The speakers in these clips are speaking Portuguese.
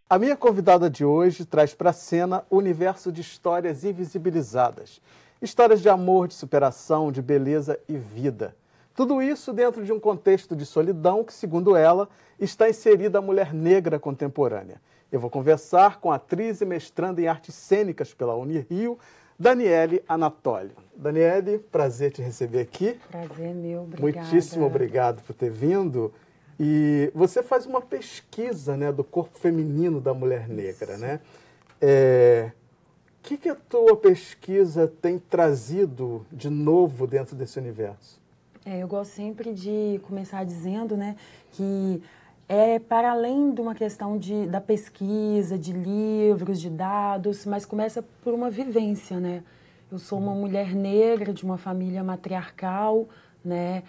A minha convidada de hoje traz para a cena o universo de histórias invisibilizadas. Histórias de amor, de superação, de beleza e vida. Tudo isso dentro de um contexto de solidão que, segundo ela, está inserida a mulher negra contemporânea. Eu vou conversar com a atriz e mestranda em artes cênicas pela Unirio, Daniele Anatólio. Daniele, prazer te receber aqui. Prazer meu, obrigada. Muitíssimo obrigado por ter vindo. E você faz uma pesquisa, né, do corpo feminino da mulher negra, né? O que a tua pesquisa tem trazido de novo dentro desse universo? Eu gosto sempre de começar dizendo, né, que para além de uma questão da pesquisa, de livros, de dados, mas começa por uma vivência, né? Eu sou uma mulher negra de uma família matriarcal, né,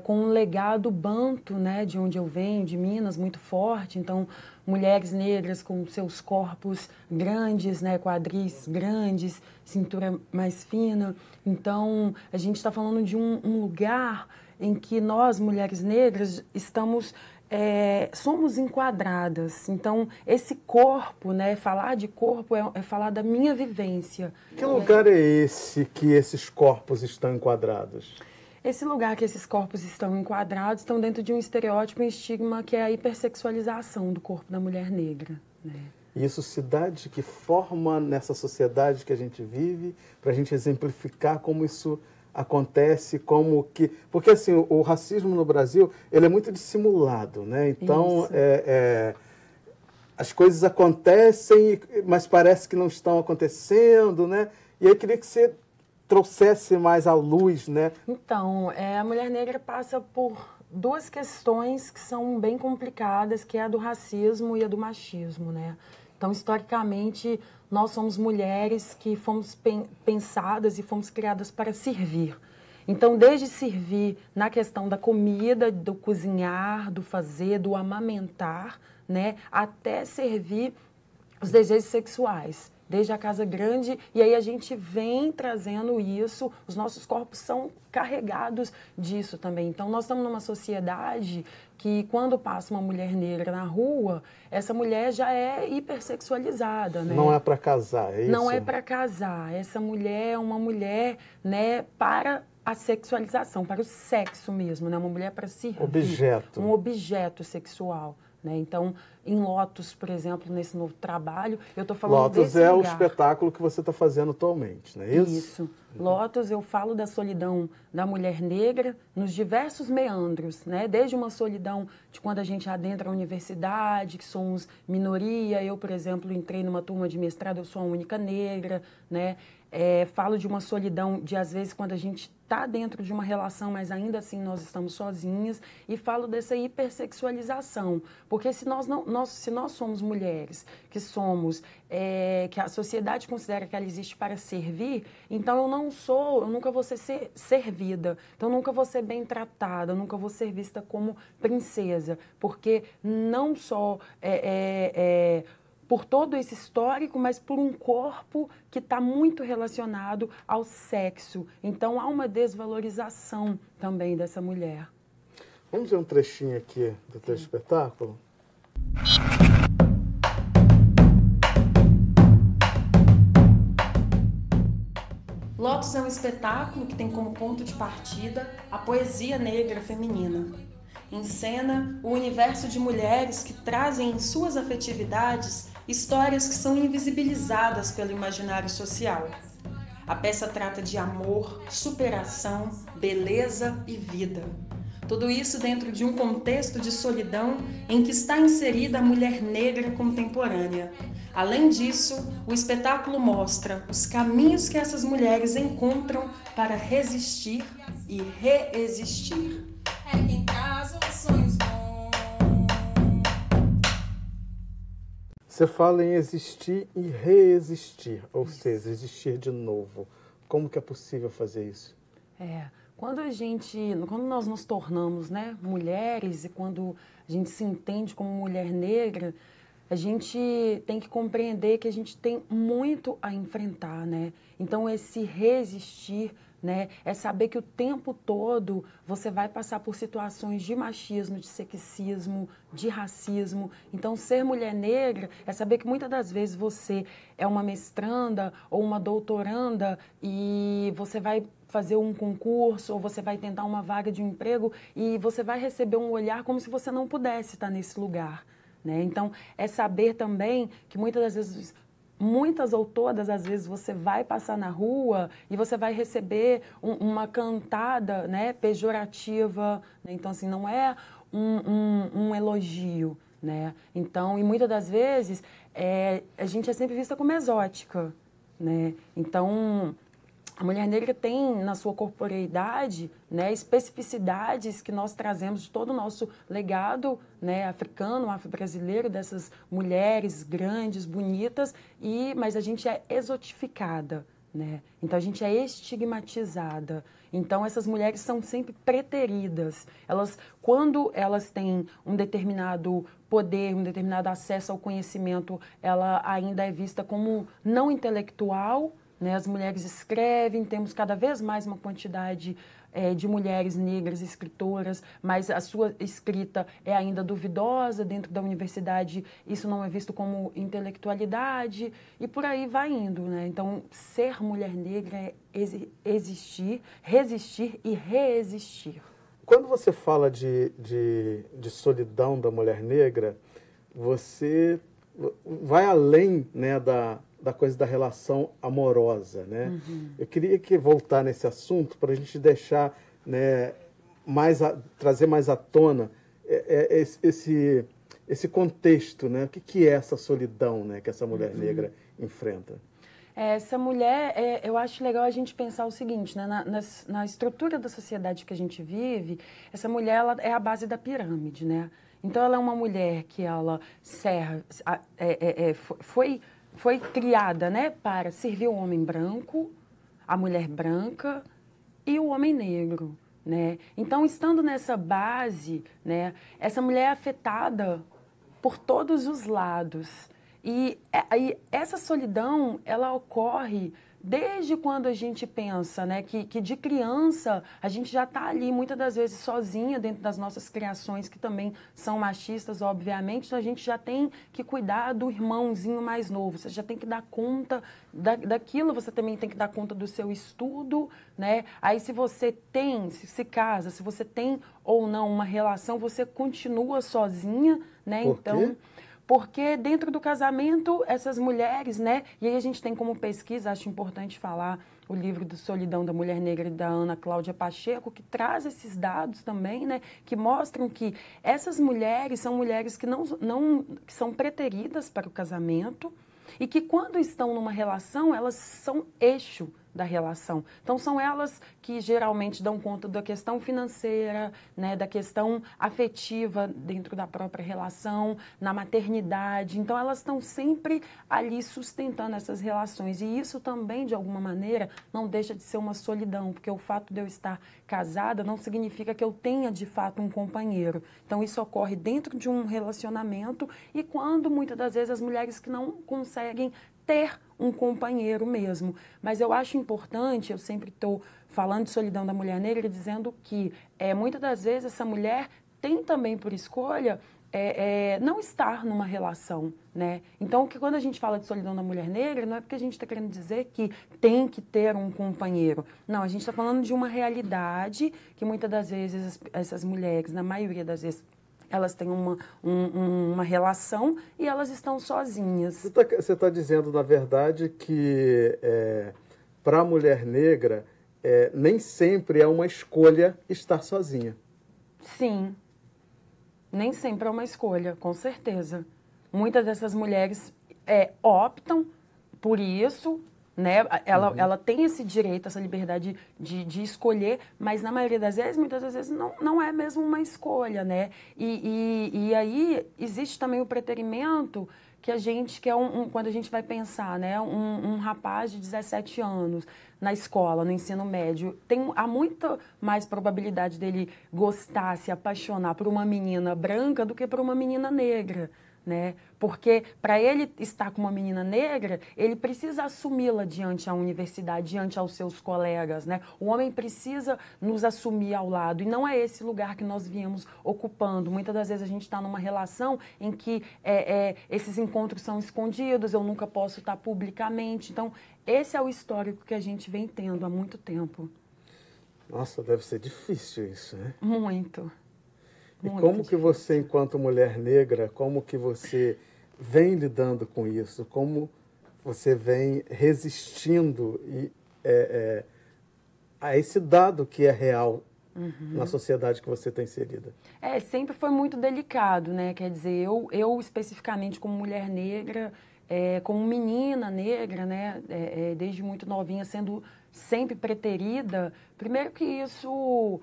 com um legado banto, né, de onde eu venho, de Minas, muito forte. Então, mulheres negras com seus corpos grandes, né, quadris grandes, cintura mais fina. Então, a gente está falando de um lugar em que nós, mulheres negras, somos enquadradas. Então, esse corpo, né, falar de corpo é falar da minha vivência. Que lugar é esse que esses corpos estão enquadrados? Esse lugar que esses corpos estão enquadrados estão dentro de um estereótipo e estigma que é a hipersexualização do corpo da mulher negra, né? Isso se dá de que forma nessa sociedade que a gente vive, para a gente exemplificar como isso acontece, como que... Porque, assim, o racismo no Brasil, ele é muito dissimulado, né? Então, as coisas acontecem, mas parece que não estão acontecendo, né? E aí eu queria que você trouxesse mais à luz, né? Então, a mulher negra passa por duas questões que são bem complicadas, que é a do racismo e a do machismo, né? Então, historicamente, nós somos mulheres que fomos pensadas e fomos criadas para servir. Então, desde servir na questão da comida, do cozinhar, do fazer, do amamentar, né, até servir os desejos sexuais. Desde a casa grande, e aí a gente vem trazendo isso, os nossos corpos são carregados disso também. Então, nós estamos numa sociedade que, quando passa uma mulher negra na rua, essa mulher já é hipersexualizada, né? Não é para casar, é isso? Não é para casar. Essa mulher é uma mulher, né, para a sexualização, para o sexo mesmo, né? Uma mulher para servir. Objeto. Um objeto sexual. Né? Então, em Lotus, por exemplo, nesse novo trabalho, eu estou falando Lotus desse lugar. o espetáculo que você está fazendo atualmente, não é isso? Isso. Lotus, eu falo da solidão da mulher negra nos diversos meandros, né? Desde uma solidão de quando a gente adentra a universidade, que somos minoria. Eu, por exemplo, entrei numa turma de mestrado, eu sou a única negra, né? Falo de uma solidão de, às vezes, quando a gente está dentro de uma relação, mas ainda assim nós estamos sozinhas, e falo dessa hipersexualização, porque se nós somos mulheres, que que a sociedade considera que ela existe para servir, então eu nunca vou ser servida, então eu nunca vou ser bem tratada, eu nunca vou ser vista como princesa, porque não só por todo esse histórico, mas por um corpo que está muito relacionado ao sexo. Então, há uma desvalorização também dessa mulher. Vamos ver um trechinho aqui do teu espetáculo? Lotus é um espetáculo que tem como ponto de partida a poesia negra feminina. Encena o universo de mulheres que trazem em suas afetividades histórias que são invisibilizadas pelo imaginário social. A peça trata de amor, superação, beleza e vida. Tudo isso dentro de um contexto de solidão em que está inserida a mulher negra contemporânea. Além disso, o espetáculo mostra os caminhos que essas mulheres encontram para resistir e reexistir. Em casa, os sonhos bons. Você fala em existir e reexistir, ou seja, existir de novo. Como que é possível fazer isso? Quando nós nos tornamos, né, mulheres, e quando a gente se entende como mulher negra, a gente tem que compreender que a gente tem muito a enfrentar, né? Então, esse resistir, né, é saber que o tempo todo você vai passar por situações de machismo, de sexismo, de racismo. Então, ser mulher negra é saber que muitas das vezes você é uma mestranda ou uma doutoranda e você vai fazer um concurso ou você vai tentar uma vaga de um emprego e você vai receber um olhar como se você não pudesse estar nesse lugar, né? Então, é saber também que muitas das vezes, muitas ou todas as vezes, você vai passar na rua e você vai receber uma cantada, né, pejorativa, né? Então, assim, não é um elogio, né? Então, e muitas das vezes, a gente é sempre vista como exótica, né? Então, a mulher negra tem na sua corporeidade, né, especificidades que nós trazemos de todo o nosso legado, né, africano, afro-brasileiro, dessas mulheres grandes, bonitas, mas a gente é exotificada, né? Então a gente é estigmatizada. Então essas mulheres são sempre preteridas. Quando elas têm um determinado poder, um determinado acesso ao conhecimento, ela ainda é vista como não intelectual, né? As mulheres escrevem, temos cada vez mais uma quantidade de mulheres negras escritoras, mas a sua escrita é ainda duvidosa dentro da universidade, isso não é visto como intelectualidade e por aí vai indo, né? Então, ser mulher negra é existir, resistir e reexistir. Quando você fala de solidão da mulher negra, você vai além, né, da coisa da relação amorosa, né? Uhum. Eu queria voltar nesse assunto para a gente deixar, né, trazer mais à tona esse contexto, né? O que é essa solidão, né, que essa mulher negra enfrenta? Essa mulher, eu acho legal a gente pensar o seguinte, né? Na estrutura da sociedade que a gente vive, essa mulher ela é a base da pirâmide, né? Então, ela é uma mulher que ela foi criada, né, para servir o homem branco, a mulher branca e o homem negro, né? Então, estando nessa base, né, essa mulher é afetada por todos os lados. E essa solidão, ela ocorre desde quando a gente pensa, né, que de criança a gente já está ali, muitas das vezes, sozinha dentro das nossas criações, que também são machistas, obviamente, então a gente já tem que cuidar do irmãozinho mais novo, você já tem que dar conta daquilo, você também tem que dar conta do seu estudo, né? Aí se você se casa, se você tem ou não uma relação, você continua sozinha, né? Por quê? Então... Porque dentro do casamento, essas mulheres, né? E aí a gente tem como pesquisa, acho importante falar, o livro do Solidão da Mulher Negra, da Ana Cláudia Pacheco, que traz esses dados também, né? Que mostram que essas mulheres são mulheres que que são preteridas para o casamento e que quando estão numa relação, elas são eixo da relação. Então, são elas que geralmente dão conta da questão financeira, né, da questão afetiva dentro da própria relação, na maternidade. Então, elas estão sempre ali sustentando essas relações. E isso também, de alguma maneira, não deixa de ser uma solidão, porque o fato de eu estar casada não significa que eu tenha, de fato, um companheiro. Então, isso ocorre dentro de um relacionamento e quando, muitas das vezes, as mulheres que não conseguem ter um companheiro mesmo. Mas eu acho importante, eu sempre estou falando de solidão da mulher negra, dizendo que muitas das vezes essa mulher tem também por escolha não estar numa relação, né? Então, que quando a gente fala de solidão da mulher negra, não é porque a gente está querendo dizer que tem que ter um companheiro. Não, a gente está falando de uma realidade que muitas das vezes essas mulheres, na maioria das vezes, elas têm uma relação e elas estão sozinhas. Você está dizendo, na verdade, que para a mulher negra nem sempre é uma escolha estar sozinha. Sim, nem sempre é uma escolha, com certeza. Muitas dessas mulheres optam por isso, né? Ela tem esse direito, essa liberdade de escolher, mas na maioria das vezes, muitas das vezes, não é mesmo uma escolha, né? E aí existe também o preterimento que quando a gente vai pensar, né? Um rapaz de 17 anos, na escola, no ensino médio, há muita mais probabilidade dele gostar, se apaixonar por uma menina branca do que por uma menina negra. Né? Porque para ele estar com uma menina negra, ele precisa assumi-la diante da universidade, diante aos seus colegas, né? O homem precisa nos assumir ao lado e não é esse lugar que nós viemos ocupando. Muitas das vezes a gente está numa relação em que esses encontros são escondidos, eu nunca posso estar publicamente. Então, esse é o histórico que a gente vem tendo há muito tempo. Nossa, deve ser difícil isso, né? Muito. E como que você, enquanto mulher negra, como que você vem lidando com isso? Como você vem resistindo a esse dado que é real na sociedade que você está inserida? Sempre foi muito delicado, né? Quer dizer, eu especificamente como mulher negra, como menina negra, né? Desde muito novinha, sendo sempre preterida, primeiro que isso...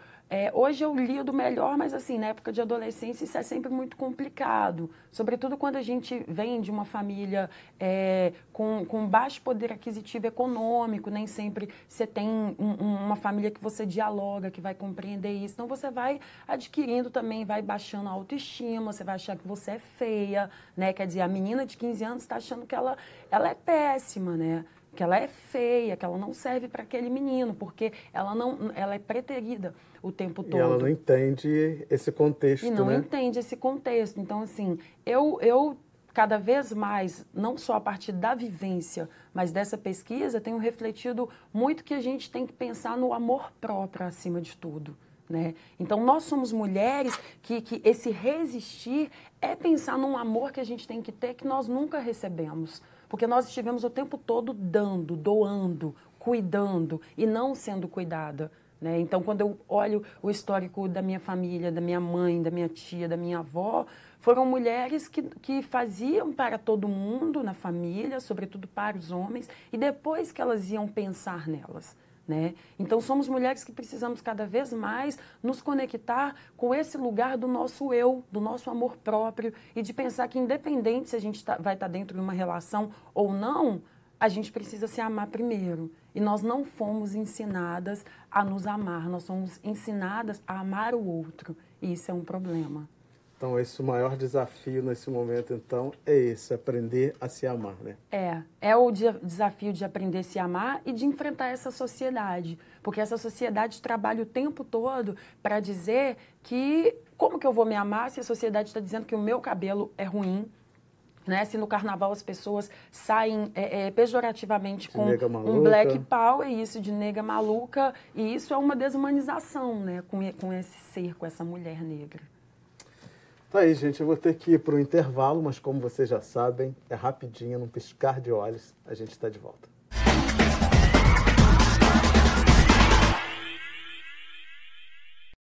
hoje eu lido melhor, mas assim, na época de adolescência isso é sempre muito complicado. Sobretudo quando a gente vem de uma família com baixo poder aquisitivo econômico, nem sempre você tem uma família que você dialoga, que vai compreender isso. Então você vai adquirindo também, vai baixando a autoestima, você vai achar que você é feia, né? Quer dizer, a menina de 15 anos está achando que ela é péssima, né? Que ela é feia, que ela não serve para aquele menino, porque ela é preterida o tempo todo. E ela não entende esse contexto, né? E não né? entende esse contexto. Então, assim, eu cada vez mais, não só a partir da vivência, mas dessa pesquisa, tenho refletido muito que a gente tem que pensar no amor próprio acima de tudo. Né? Então, nós somos mulheres que esse resistir é pensar num amor que a gente tem que ter que nós nunca recebemos. Porque nós estivemos o tempo todo dando, doando, cuidando e não sendo cuidada. Né? Então, quando eu olho o histórico da minha família, da minha mãe, da minha tia, da minha avó, foram mulheres que faziam para todo mundo na família, sobretudo para os homens, e depois que elas iam pensar nelas. Né? Então, somos mulheres que precisamos cada vez mais nos conectar com esse lugar do nosso eu, do nosso amor próprio e de pensar que, independente se a gente vai estar dentro de uma relação ou não, a gente precisa se amar primeiro. E nós não fomos ensinadas a nos amar, nós somos ensinadas a amar o outro. E isso é um problema. Então, esse o maior desafio nesse momento, então, é esse, aprender a se amar, né? É o desafio de aprender a se amar e de enfrentar essa sociedade. Porque essa sociedade trabalha o tempo todo para dizer que como que eu vou me amar se a sociedade está dizendo que o meu cabelo é ruim, né? Se no carnaval as pessoas saem pejorativamente com um black power, isso de nega maluca, e isso é uma desumanização, né? Com esse ser, com essa mulher negra. Tá aí, gente, eu vou ter que ir para o intervalo, mas como vocês já sabem, é rapidinho, num piscar de olhos, a gente está de volta.